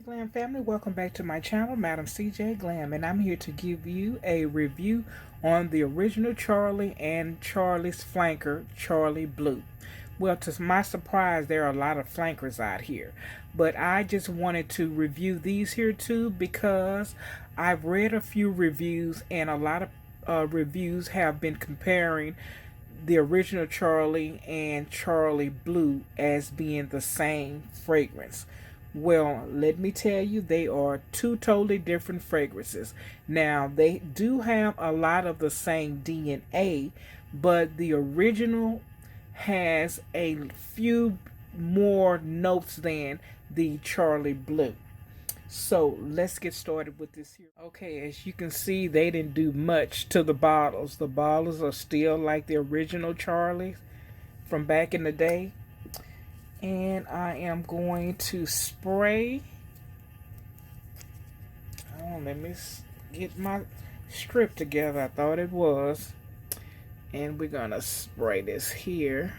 Glam family, welcome back to my channel, Madam CJ Glam, and I'm here to give you a review on the original Charlie and Charlie's flanker, Charlie Blue. Well, to my surprise, there are a lot of flankers out here, but I just wanted to review these here too because I've read a few reviews and a lot of reviews have been comparing the original Charlie and Charlie Blue as being the same fragrance. Well, let me tell you, they are two totally different fragrances. Now, they do have a lot of the same DNA, but the original has a few more notes than the Charlie Blue. So let's get started with this here. Okay, as you can see, they didn't do much to the bottles. The bottles are still like the original Charlie's from back in the day. And I am going to spray. Oh, let me get my strip together. I thought it was. And we're going to spray this here.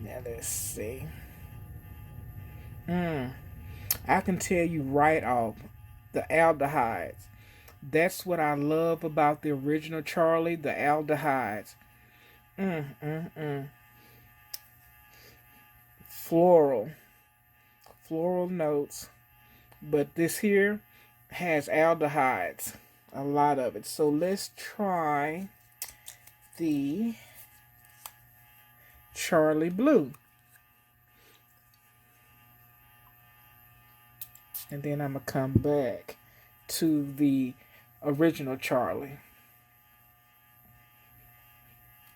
Now let's see. I can tell you right off the aldehydes. That's what I love about the original Charlie, the aldehydes. Floral. Floral notes. But this here has aldehydes. A lot of it. So let's try the Charlie Blue. And then I'm going to come back to the original Charlie.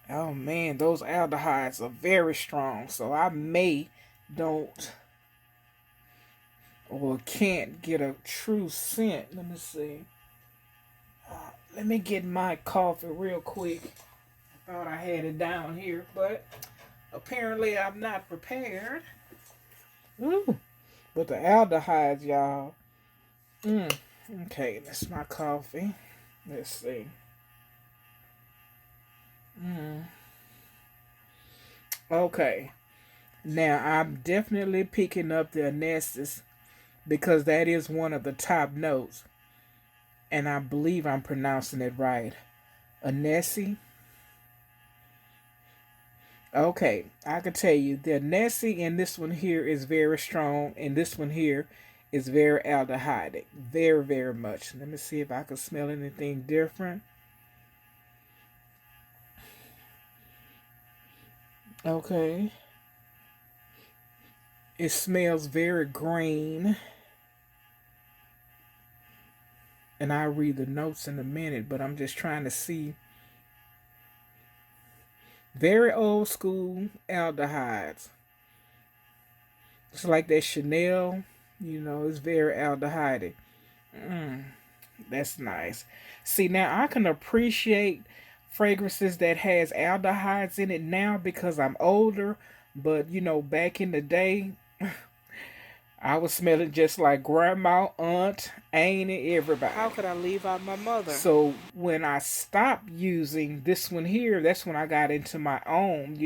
Oh man, those aldehydes are very strong. So I don't or can't get a true scent. Let me see. Let me get my coffee real quick. I thought I had it down here, but apparently I'm not prepared. Ooh. But the aldehydes, y'all. Okay, that's my coffee. Let's see. Okay. Now, I'm definitely picking up the anise because that is one of the top notes. And I believe I'm pronouncing it right. Anise. Okay, I can tell you the anise in this one here is very strong, and this one here is very aldehydic. Very, very much. Let me see if I can smell anything different. Okay. It smells very green. And I'll read the notes in a minute, but I'm just trying to see. Very old school aldehydes. It's like that Chanel, it's very aldehydic. That's nice. See, now I can appreciate fragrances that has aldehydes in it now because I'm older, but back in the day, I was smelling just like grandma, aunt, auntie, everybody. How could I leave out my mother? So when I stopped using this one here, that's when I got into my own,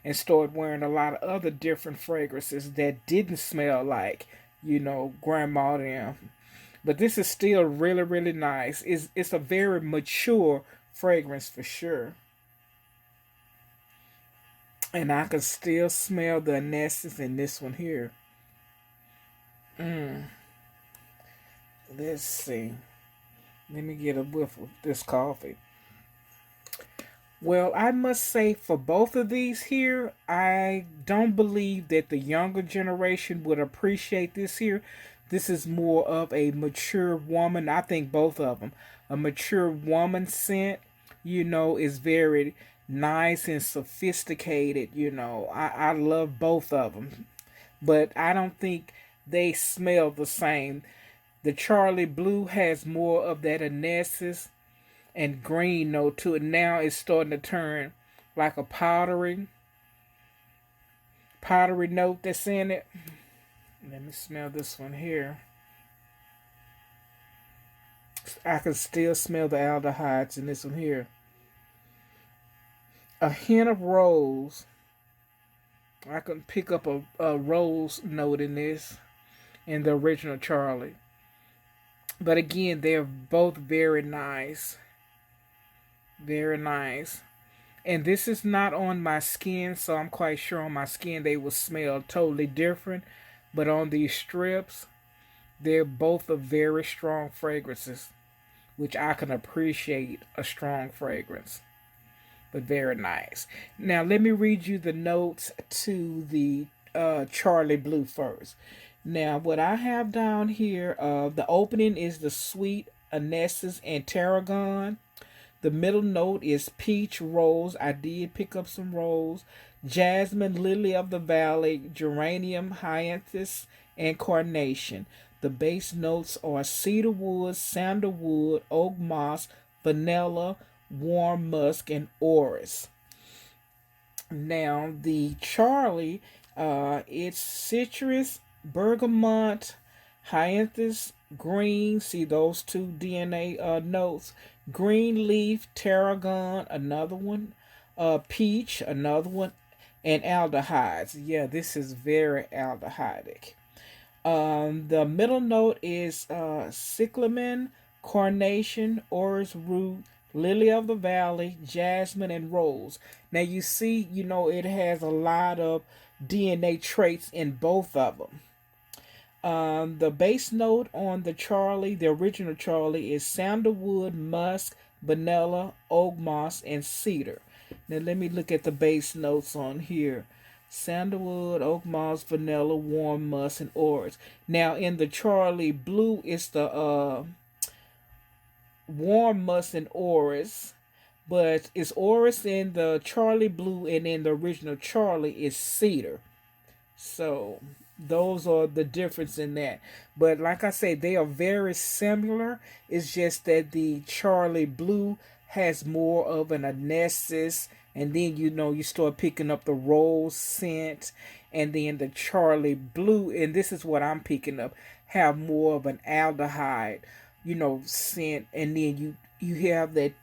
and started wearing a lot of other different fragrances that didn't smell like, grandma and but this is still really, really nice. It's a very mature fragrance for sure. And I can still smell the anise in this one here. Let's see. Let me get a whiff of this coffee. Well, I must say for both of these here, I don't believe that the younger generation would appreciate this here. This is more of a mature woman. I think both of them. A mature woman scent, is very nice and sophisticated. I love both of them. But I don't think they smell the same. The Charlie Blue has more of that anise and green note to it. Now it's starting to turn like a powdery note that's in it. Let me smell this one here. I can still smell the aldehydes in this one here. A hint of rose. I can pick up a rose note in this in the original Charlie. But again, they're both very nice. Very nice. And this is not on my skin, so I'm quite sure on my skin they will smell totally different. But on these strips, they're both of very strong fragrances, which I can appreciate a strong fragrance. But very nice. Now, let me read you the notes to the Charlie Blue first. Now, what I have down here, the opening is the sweet anesses and tarragon. The middle note is peach, rose. I did pick up some rose. Jasmine, lily of the valley, geranium, hyanthus, and carnation. The base notes are cedarwood, sandalwood, oak moss, vanilla, warm musk, and orris. Now, the Charlie, it's citrus, bergamot, hyanthus, green. See those two DNA notes. Green leaf, tarragon, another one. Peach, another one. And aldehydes. Yeah, this is very aldehydic. The middle note is cyclamen, carnation, orris root, lily of the valley, jasmine, and rose. Now you see, it has a lot of DNA traits in both of them. The base note on the Charlie, the original Charlie, is sandalwood, musk, vanilla, oak moss, and cedar. Now let me look at the base notes on here. Sandalwood, oak moss, vanilla, warm musk, and orris. Now in the Charlie Blue, it's the warm musk and orris, but it's orris in the Charlie Blue, and in the original Charlie is cedar. So those are the difference in that. But like I say, they are very similar. It's just that the Charlie Blue has more of an anesthesis, and then you start picking up the rose scent, and then the Charlie Blue, and this is what I'm picking up, have more of an aldehyde, scent, and then you have that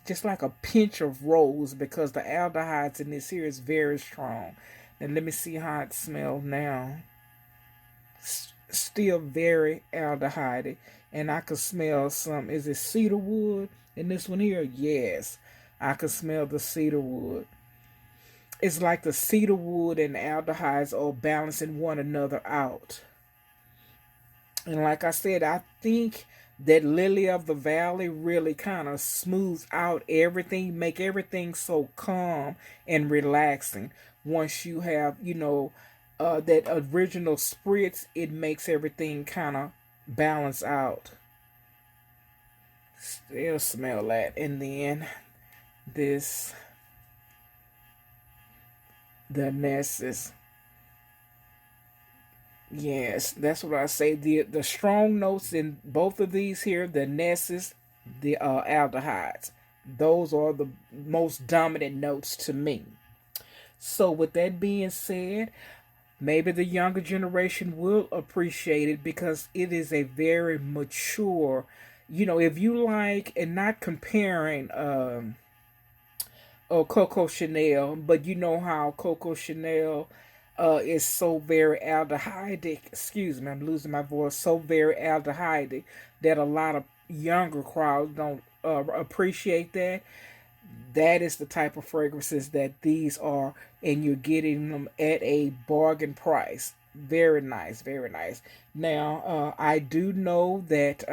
just like a pinch of rose, because the aldehydes in this here is very strong. And let me see how it smells now. Still very aldehyde. And I can smell some. Is it cedar wood in this one here? Yes. I can smell the cedar wood. It's like the cedar wood and the aldehydes are balancing one another out. And like I said, I think that lily of the valley really kind of smooths out everything, make everything so calm and relaxing. Once you have, that original spritz, it makes everything kind of balance out. Still smell that. And then this, the Nessus. Yes, that's what I say. The strong notes in both of these here, the Nessus, the aldehydes. Those are the most dominant notes to me. So with that being said, maybe the younger generation will appreciate it, because it is a very mature, if you like, and not comparing Coco Chanel, but you know how Coco Chanel is so very aldehydic. Excuse me, I'm losing my voice. So very aldehydic that a lot of younger crowds don't appreciate that. That is the type of fragrances that these are, and you're getting them at a bargain price. Very nice, very nice. Now, I do know that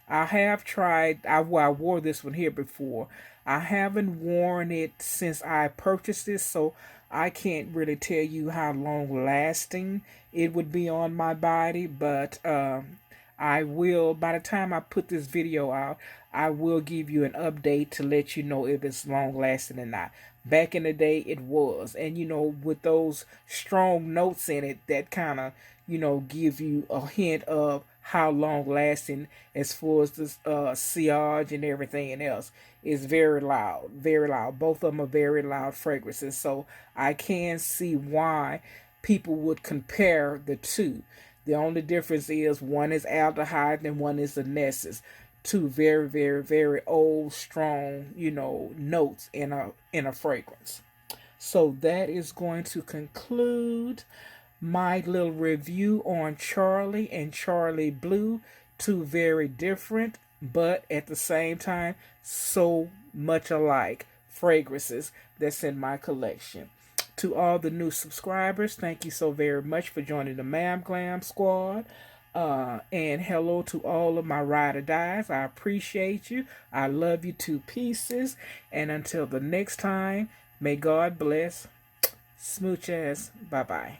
I have tried. I wore this one here before. I haven't worn it since I purchased this, so I can't really tell you how long lasting it would be on my body. But I will, by the time I put this video out, I will give you an update to let you know if it's long lasting or not. Back in the day, it was. And, with those strong notes in it, that kind of, give you a hint of how long lasting, as far as this sillage and everything else. Is very loud, very loud. Both of them are very loud fragrances. So I can see why people would compare the two. The only difference is one is aldehyde and one is anesthesis. Two very, very, very old, strong, notes in a fragrance. So that is going to conclude my little review on Charlie and Charlie Blue, two very different but at the same time so much alike fragrances that's in my collection. To all the new subscribers, thank you so very much for joining the Ma'am Glam Squad. And hello to all of my ride or dies. I appreciate you. I love you to pieces. And until the next time, may God bless. Smooches. Bye bye.